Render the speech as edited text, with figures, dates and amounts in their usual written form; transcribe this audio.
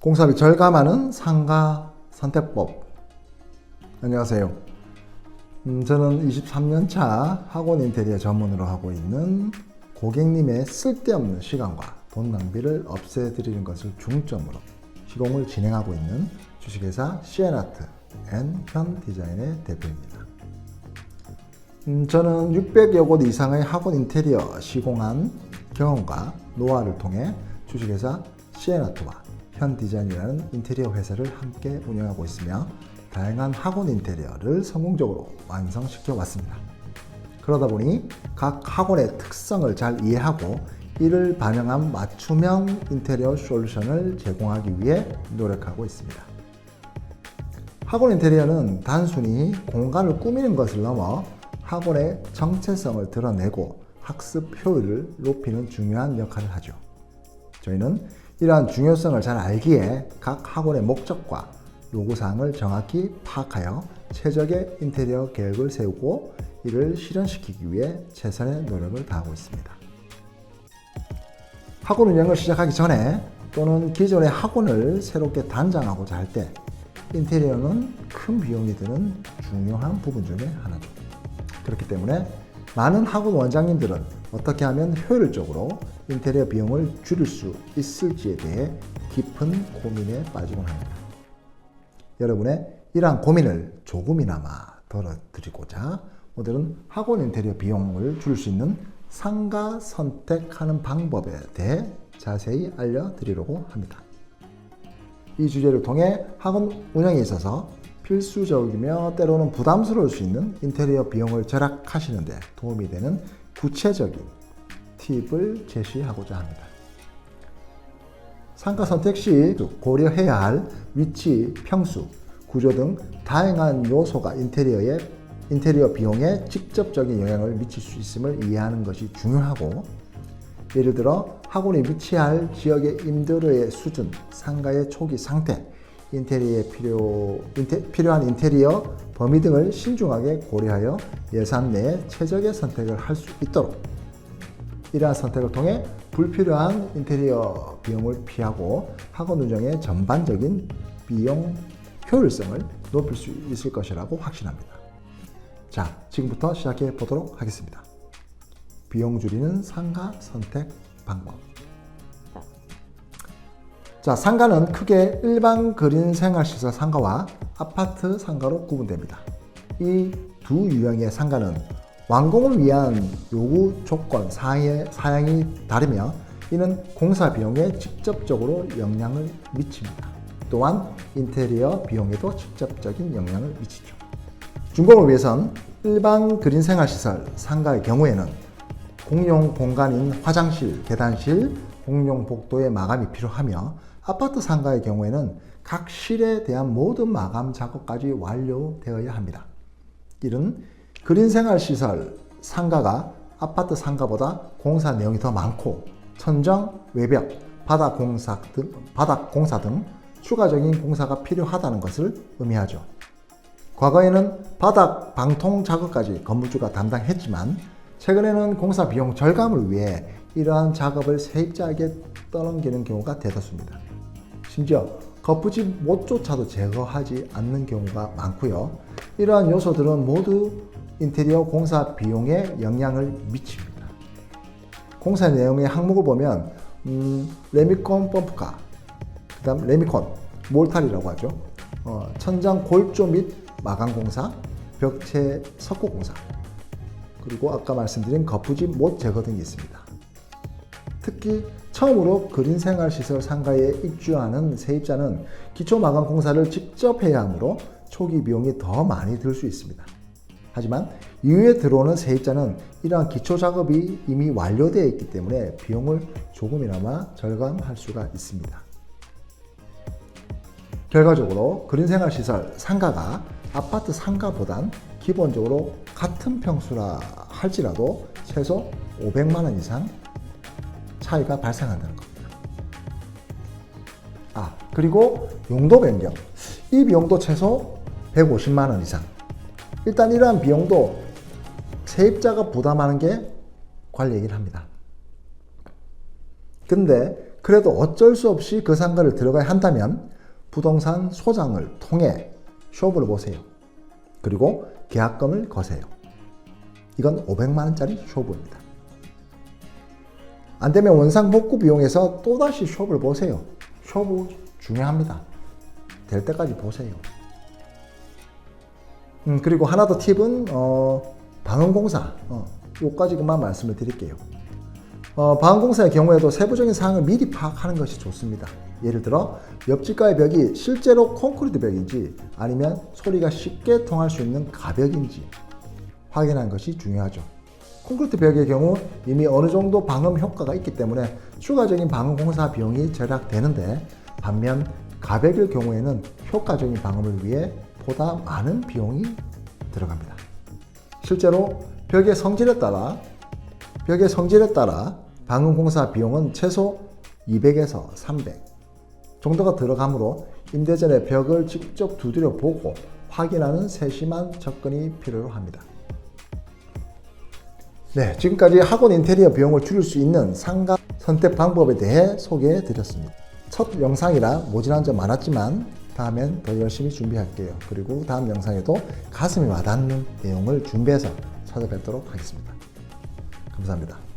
공사비 절감하는 상가 선택법. 안녕하세요. 저는 23년차 학원 인테리어 전문으로 하고 있는 고객님의 쓸데없는 시간과 돈 낭비를 없애드리는 것을 중점으로 시공을 진행하고 있는 주식회사 시엔아트 앤 현디자인의 대표입니다. 저는 600여 곳 이상의 학원 인테리어 시공한 경험과 노하우를 통해 주식회사 시엔아트와 현디자인이라는 인테리어 회사를 함께 운영하고 있으며 다양한 학원 인테리어를 성공적으로 완성시켜 왔습니다. 그러다 보니 각 학원의 특성을 잘 이해하고 이를 반영한 맞춤형 인테리어 솔루션을 제공하기 위해 노력하고 있습니다. 학원 인테리어는 단순히 공간을 꾸미는 것을 넘어 학원의 정체성을 드러내고 학습 효율을 높이는 중요한 역할을 하죠. 저희는 이러한 중요성을 잘 알기에 각 학원의 목적과 요구사항을 정확히 파악하여 최적의 인테리어 계획을 세우고 이를 실현시키기 위해 최선의 노력을 다하고 있습니다. 학원 운영을 시작하기 전에 또는 기존의 학원을 새롭게 단장하고자 할 때 인테리어는 큰 비용이 드는 중요한 부분 중에 하나죠. 그렇기 때문에 많은 학원 원장님들은 어떻게 하면 효율적으로 인테리어 비용을 줄일 수 있을지에 대해 깊은 고민에 빠지곤 합니다. 여러분의 이러한 고민을 조금이나마 덜어드리고자 오늘은 학원 인테리어 비용을 줄일 수 있는 상가 선택하는 방법에 대해 자세히 알려드리려고 합니다. 이 주제를 통해 학원 운영에 있어서 필수적이며 때로는 부담스러울 수 있는 인테리어 비용을 절약하시는 데 도움이 되는 구체적인 팁을 제시하고자 합니다. 상가 선택 시 고려해야 할 위치, 평수, 구조 등 다양한 요소가 인테리어 비용에 직접적인 영향을 미칠 수 있음을 이해하는 것이 중요하고, 예를 들어 학원이 위치할 지역의 임대료의 수준, 상가의 초기 상태, 인테리어에 필요한 인테리어 범위 등을 신중하게 고려하여 예산 내에 최적의 선택을 할 수 있도록 이러한 선택을 통해 불필요한 인테리어 비용을 피하고 학원 운영의 전반적인 비용 효율성을 높일 수 있을 것이라고 확신합니다. 자, 지금부터 시작해 보도록 하겠습니다. 비용 줄이는 상가 선택 방법. 자, 상가는 크게 일반 그린 생활시설 상가와 아파트 상가로 구분됩니다. 이 두 유형의 상가는 완공을 위한 요구 조건 사양이 다르며 이는 공사 비용에 직접적으로 영향을 미칩니다. 또한 인테리어 비용에도 직접적인 영향을 미치죠. 준공을 위해선 일반 그린 생활시설 상가의 경우에는 공용 공간인 화장실, 계단실, 공용 복도의 마감이 필요하며 아파트 상가의 경우에는 각 실에 대한 모든 마감 작업까지 완료되어야 합니다. 이는 그린 생활시설 상가가 아파트 상가보다 공사 내용이 더 많고 천정, 외벽, 바닥 공사 등 추가적인 공사가 필요하다는 것을 의미하죠. 과거에는 바닥 방통 작업까지 건물주가 담당했지만 최근에는 공사 비용 절감을 위해 이러한 작업을 세입자에게 떠넘기는 경우가 대다수입니다. 심지어 거푸집 못조차도 제거하지 않는 경우가 많고요. 이러한 요소들은 모두 인테리어 공사 비용에 영향을 미칩니다. 공사 내용의 항목을 보면 레미콘 펌프카, 그 다음 레미콘, 몰탈이라고 하죠. 천장 골조 및 마감 공사, 벽체 석고 공사, 그리고 아까 말씀드린 거푸집 못 제거 등이 있습니다. 특히 처음으로 그린 생활시설 상가에 입주하는 세입자는 기초 마감 공사를 직접 해야 하므로 초기 비용이 더 많이 들 수 있습니다. 하지만 이후에 들어오는 세입자는 이러한 기초 작업이 이미 완료되어 있기 때문에 비용을 조금이나마 절감할 수가 있습니다. 결과적으로 그린 생활시설 상가가 아파트 상가보단 기본적으로 같은 평수라 할지라도 최소 500만 원 이상 차이가 발생한다는 겁니다. 그리고 용도 변경. 이 비용도 최소 150만 원 이상. 일단 이러한 비용도 세입자가 부담하는 게 관리이긴 합니다. 근데 그래도 어쩔 수 없이 그 상가를 들어가야 한다면 부동산 소장을 통해 쇼부를 보세요. 그리고 계약금을 거세요. 이건 500만 원짜리 쇼부입니다. 안되면 원상복구 비용에서 또다시 쇼부를 보세요. 쇼부 중요합니다. 될 때까지 보세요. 그리고 하나 더 팁은 방음공사 요까지만 말씀을 드릴게요. 방음공사의 경우에도 세부적인 사항을 미리 파악하는 것이 좋습니다. 예를 들어 옆집과의 벽이 실제로 콘크리트 벽인지 아니면 소리가 쉽게 통할 수 있는 가벽인지 확인하는 것이 중요하죠. 콘크리트 벽의 경우 이미 어느 정도 방음 효과가 있기 때문에 추가적인 방음공사 비용이 절약되는데, 반면 가벽일 경우에는 효과적인 방음을 위해 보다 많은 비용이 들어갑니다. 실제로 벽의 성질에 따라 방음공사 비용은 최소 200에서 300 정도가 들어가므로 임대 전에 벽을 직접 두드려 보고 확인하는 세심한 접근이 필요합니다. 네, 지금까지 학원 인테리어 비용을 줄일 수 있는 상가 선택 방법에 대해 소개해 드렸습니다. 첫 영상이라 모질한 점 많았지만 다음엔 더 열심히 준비할게요. 그리고 다음 영상에도 가슴이 와닿는 내용을 준비해서 찾아뵙도록 하겠습니다. 감사합니다.